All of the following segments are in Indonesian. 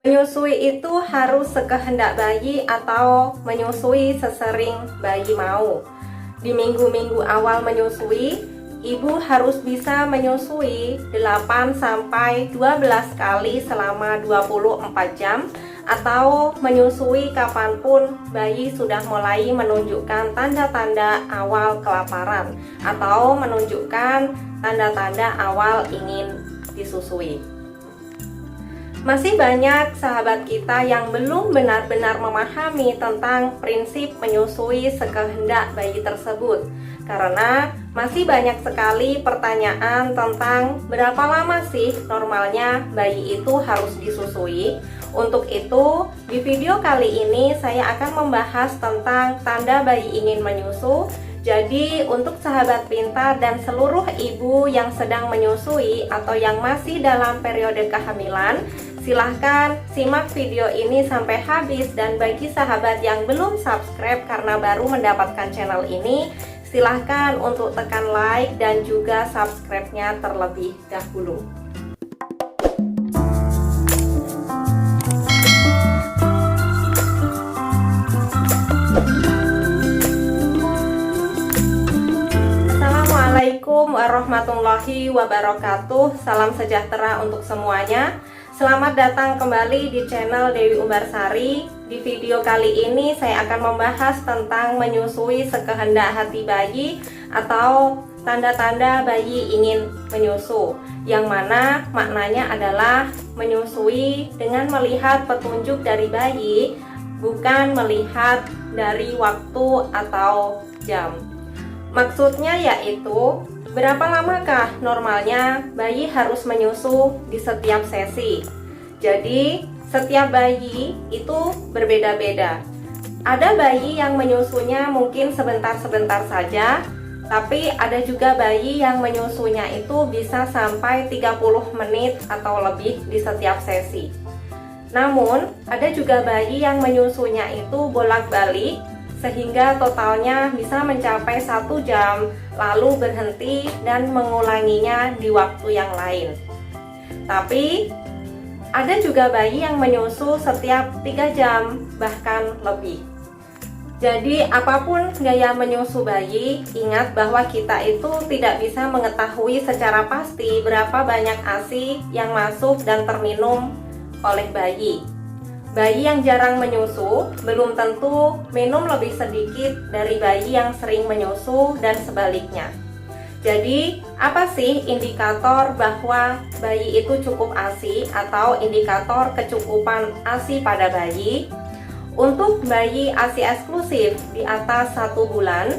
Menyusui itu harus sekehendak bayi atau menyusui sesering bayi mau. Di minggu-minggu awal menyusui, ibu harus bisa menyusui 8-12 kali selama 24 jam atau menyusui kapanpun bayi sudah mulai menunjukkan tanda-tanda awal kelaparan atau menunjukkan tanda-tanda awal ingin disusui. Masih banyak sahabat kita yang belum benar-benar memahami tentang prinsip menyusui sekehendak bayi tersebut, karena masih banyak sekali pertanyaan tentang berapa lama sih normalnya bayi itu harus disusui. Untuk itu, di video kali ini saya akan membahas tentang tanda bayi ingin menyusu. Jadi untuk sahabat pintar dan seluruh ibu yang sedang menyusui atau yang masih dalam periode kehamilan, silahkan simak video ini sampai habis. Dan bagi sahabat yang belum subscribe karena baru mendapatkan channel ini, silahkan untuk tekan like dan juga subscribe-nya terlebih dahulu. Assalamualaikum warahmatullahi wabarakatuh. Salam sejahtera untuk semuanya. Selamat datang kembali di channel Dewi Umbarsari. Di video kali ini saya akan membahas tentang menyusui sekehendak hati bayi atau tanda-tanda bayi ingin menyusu, yang mana maknanya adalah menyusui dengan melihat petunjuk dari bayi, bukan melihat dari waktu atau jam. Maksudnya yaitu, berapa lamakah normalnya bayi harus menyusu di setiap sesi. Jadi, setiap bayi itu berbeda-beda. Ada bayi yang menyusunya mungkin sebentar-sebentar saja, tapi ada juga bayi yang menyusunya itu bisa sampai 30 menit atau lebih di setiap sesi. Namun, ada juga bayi yang menyusunya itu bolak-balik, sehingga totalnya bisa mencapai 1 jam, lalu berhenti dan mengulanginya di waktu yang lain. Tapi ada juga bayi yang menyusu setiap 3 jam, bahkan lebih. Jadi apapun gaya menyusu bayi, ingat bahwa kita itu tidak bisa mengetahui secara pasti berapa banyak ASI yang masuk dan terminum oleh bayi. Bayi yang jarang menyusu belum tentu minum lebih sedikit dari bayi yang sering menyusu dan sebaliknya. Jadi, apa sih indikator bahwa bayi itu cukup ASI atau indikator kecukupan ASI pada bayi? Untuk bayi ASI eksklusif di atas 1 bulan,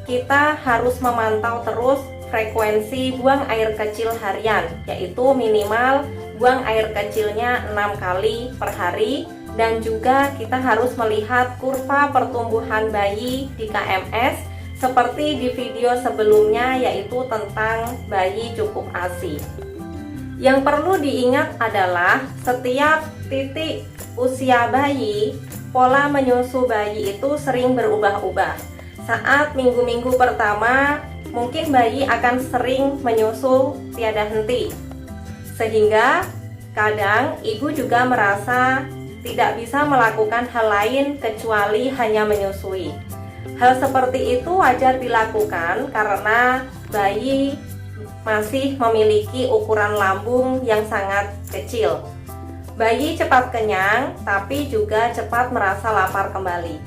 kita harus memantau terus frekuensi buang air kecil harian, yaitu minimal buang air kecilnya 6 kali per hari. Dan juga kita harus melihat kurva pertumbuhan bayi di KMS seperti di video sebelumnya, yaitu tentang bayi cukup ASI. Yang perlu diingat adalah setiap titik usia bayi, pola menyusu bayi itu sering berubah-ubah. Saat minggu-minggu pertama, mungkin bayi akan sering menyusu tiada henti, sehingga kadang ibu juga merasa tidak bisa melakukan hal lain kecuali hanya menyusui. Hal seperti itu wajar dilakukan karena bayi masih memiliki ukuran lambung yang sangat kecil. Bayi cepat kenyang, tapi juga cepat merasa lapar kembali.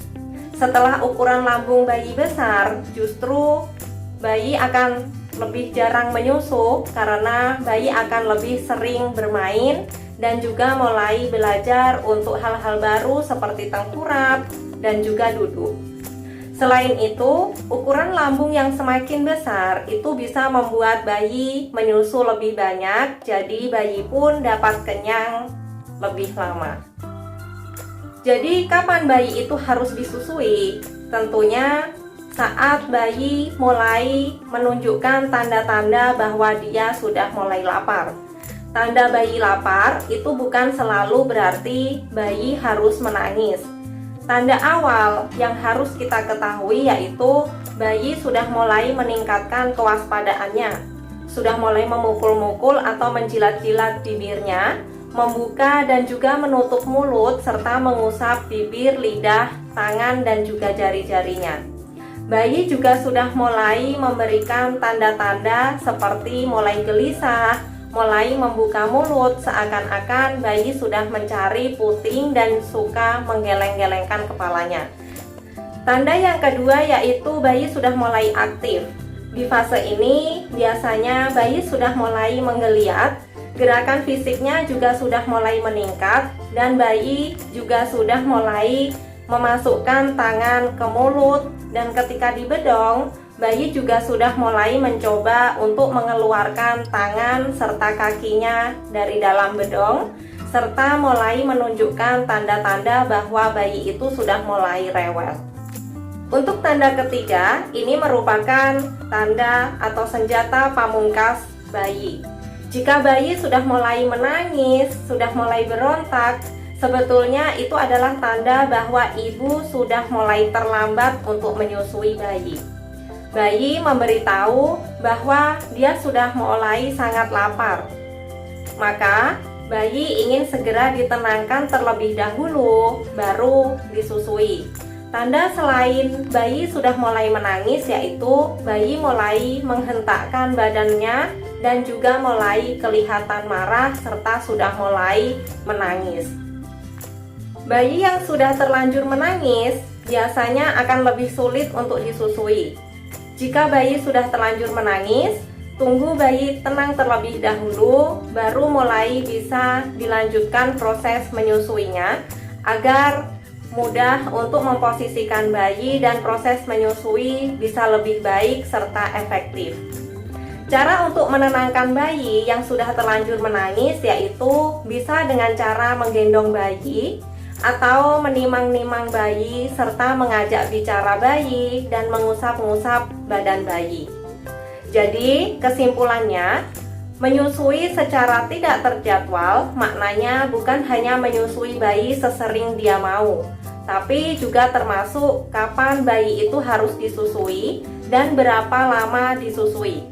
Setelah ukuran lambung bayi besar, justru bayi akan lebih jarang menyusu karena bayi akan lebih sering bermain dan juga mulai belajar untuk hal-hal baru seperti tengkurap dan juga duduk. Selain itu, ukuran lambung yang semakin besar itu bisa membuat bayi menyusu lebih banyak, jadi bayi pun dapat kenyang lebih lama. Jadi kapan bayi itu harus disusui? Tentunya saat bayi mulai menunjukkan tanda-tanda bahwa dia sudah mulai lapar. Tanda bayi lapar itu bukan selalu berarti bayi harus menangis. Tanda awal yang harus kita ketahui yaitu bayi sudah mulai meningkatkan kewaspadaannya, sudah mulai memukul-mukul atau menjilat-jilat bibirnya, membuka dan juga menutup mulut, serta mengusap bibir, lidah, tangan, dan juga jari-jarinya. Bayi juga sudah mulai memberikan tanda-tanda seperti mulai gelisah, mulai membuka mulut, seakan-akan bayi sudah mencari puting dan suka menggeleng-gelengkan kepalanya. Tanda yang kedua yaitu bayi sudah mulai aktif. Di fase ini biasanya bayi sudah mulai menggeliat, gerakan fisiknya juga sudah mulai meningkat, dan bayi juga sudah mulai memasukkan tangan ke mulut, dan ketika dibedong, bayi juga sudah mulai mencoba untuk mengeluarkan tangan serta kakinya dari dalam bedong, serta mulai menunjukkan tanda-tanda bahwa bayi itu sudah mulai rewel. Untuk tanda ketiga, ini merupakan tanda atau senjata pamungkas bayi. Jika bayi sudah mulai menangis, sudah mulai berontak, sebetulnya itu adalah tanda bahwa ibu sudah mulai terlambat untuk menyusui bayi. Bayi memberitahu bahwa dia sudah mulai sangat lapar. Maka, bayi ingin segera ditenangkan terlebih dahulu, baru disusui. Tanda selain bayi sudah mulai menangis yaitu bayi mulai menghentakkan badannya dan juga mulai kelihatan marah serta sudah mulai menangis. Bayi yang sudah terlanjur menangis biasanya akan lebih sulit untuk disusui. Jika bayi sudah terlanjur menangis, tunggu bayi tenang terlebih dahulu, baru mulai bisa dilanjutkan proses menyusuinya agar mudah untuk memposisikan bayi dan proses menyusui bisa lebih baik serta efektif. Cara untuk menenangkan bayi yang sudah terlanjur menangis yaitu bisa dengan cara menggendong bayi atau menimang-nimang bayi serta mengajak bicara bayi dan mengusap-ngusap badan bayi. Jadi kesimpulannya, menyusui secara tidak terjadwal maknanya bukan hanya menyusui bayi sesering dia mau, tapi juga termasuk kapan bayi itu harus disusui dan berapa lama disusui.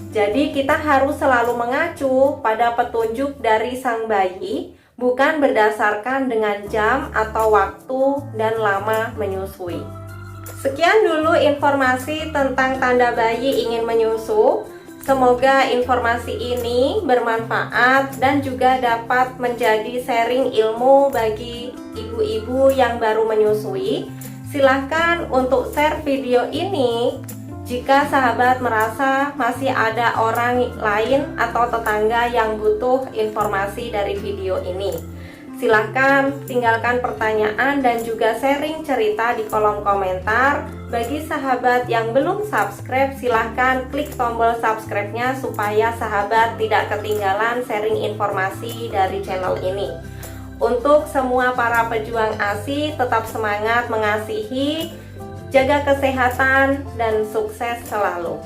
Jadi kita harus selalu mengacu pada petunjuk dari sang bayi, bukan berdasarkan dengan jam atau waktu dan lama menyusui. Sekian dulu informasi tentang tanda bayi ingin menyusu. Semoga informasi ini bermanfaat dan juga dapat menjadi sharing ilmu bagi ibu-ibu yang baru menyusui. Silahkan untuk share video ini jika sahabat merasa masih ada orang lain atau tetangga yang butuh informasi dari video ini. Silahkan tinggalkan pertanyaan dan juga sharing cerita di kolom komentar. Bagi sahabat yang belum subscribe, silahkan klik tombol subscribe-nya supaya sahabat tidak ketinggalan sharing informasi dari channel ini. Untuk semua para pejuang ASI, tetap semangat mengasihi, jaga kesehatan, dan sukses selalu.